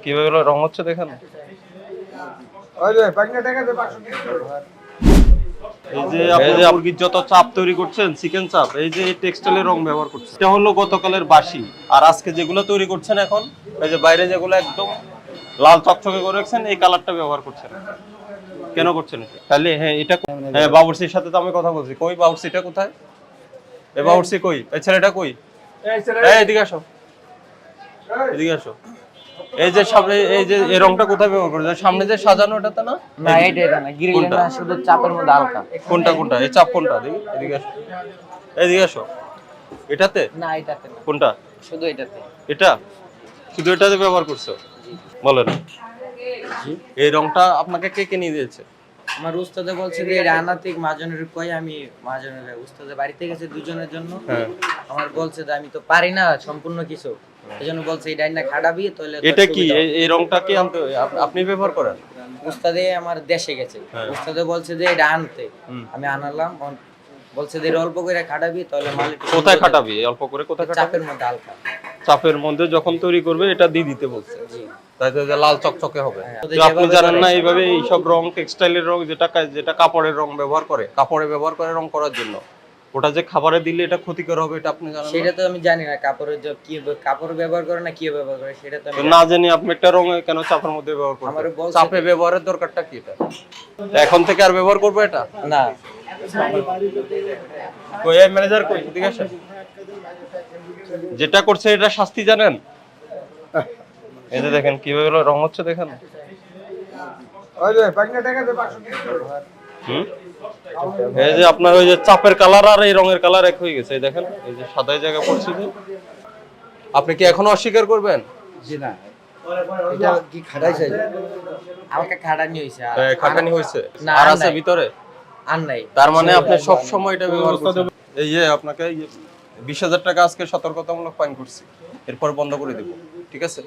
কিভাবে রং হচ্ছে দেখেন। এই যে মুরগির যত চাপ তৈরি করছেন, চিকেন চাপ, এই যে টেক্সটাইলের রং ব্যবহার করছেন, এটা হলো গতকালের বাসি। আর আজকে যেগুলো তৈরি করছেন এখন, এই যে বাইরে যেগুলো একদম লাল চকচকে করে রাখছেন, এই কালারটা ব্যবহার করছেন। কেন করছেন এটা? তাহলে হ্যাঁ, এটা হ্যাঁ, বাবুর্চির সাথে তো আমি কথা বলছি। কই বাবুর্চিটা কোথায়? এই বাবুর্চি কই? এই ছেলেটা কই? এই এদিকে আসো, এদিকে আসো। এই যে সামনে এই যে এই রংটা কোথায় ব্যবহার করছে? সামনে যে সাজানো ওটাতে না? না এটা না, গ্রিল না, শুধু চাপের মধ্যে হালকা। কোনটা এই চাপ কোনটা? দেখি, এদিকে আসো, এদিকে আসো। এটাতে না এটাতে না, কোনটা? শুধু এটাতে। এটা শুধু এটাতে ব্যবহার করছো? বলেন, এই রংটা আপনাকে কে কিনে দিয়েছে? আমার উস্তাদে বলছে যে এটা আনাতিক মাহাজনের কই, আমি মাহাজনের উস্তাদের বাড়িতে গেছে দুজনের জন্য। হ্যাঁ, আমার বলছে যে আমি তো পারি না সম্পূর্ণ কিছু, এজন্য বলছে এই ডাইনা খাটাবি তাহলে। এটা কি এই রংটা কি আনতে আপনি ব্যবহার করেন? উস্তাদে আমার দেশে গেছে, হ্যাঁ। উস্তাদে বলছে যে এটা আনতে, আমি আনালাম। বলছে যে এটা অল্প করে খাটাবি তাহলে মালিক। কোথায় খাটাবি? অল্প করে কোথায় খাটাবি? চাপের মধ্যে হালকা। চাপের মধ্যে যখন তৈরি করবে এটা দিয়ে দিতে বলছে, জি। তাইতে যে লাল চকচকে হবে। হ্যাঁ। তো আপনি জানেন না এইভাবে এইসব রং, টেক্সটাইলের রং, যেটা কাপড়ের রং ব্যবহার করে, কাপড়ে ব্যবহার করে রং করার জন্য, ওটা যে খাবারে দিলে এটা ক্ষতিকর হবে, এটা আপনি জানেন সেটা না? তো আমি জানি না, কাপড়ের যে কি কাপড় ব্যবহার করে না কি ব্যবহার করে সেটা তো তো আমি না জানি আপনি একটা রং কেন চাপের মধ্যে ব্যবহার করবেন? আমারও বলছে চাপে ব্যবহারের দরকারটা কি এটা? এখন থেকে আর ব্যবহার করবো এটা না। কই এই ম্যানেজার কই? এদিকে আসেন। যেটা করছে এটা শাস্তি জানেন? এই যে দেখেন কিভাবে রং হচ্ছে দেখেন। হুম? এই যে আপনার ওই যে চাপের কালার আর এই রঙের কালার এক হয়ে গেছে। এই দেখেন, এই যে সাদাই জায়গা পড়ছে যে। আপনি কি এখনো অস্বীকার করবেন? জি না, এটা কি খাটাইছে? আমাকে খাটানি হইছে। খাটানি হয়েছে না, আর আর আছে নাই। ভিতরে? আর নাই। তার মানে আপনি সব সময় এটা ব্যবহার করছেন। এই যে আপনাকে 20,000 টাকা আজকে সতর্কতামূলক ফাইন করছি, এরপর বন্ধ করে দেব, ঠিক আছে?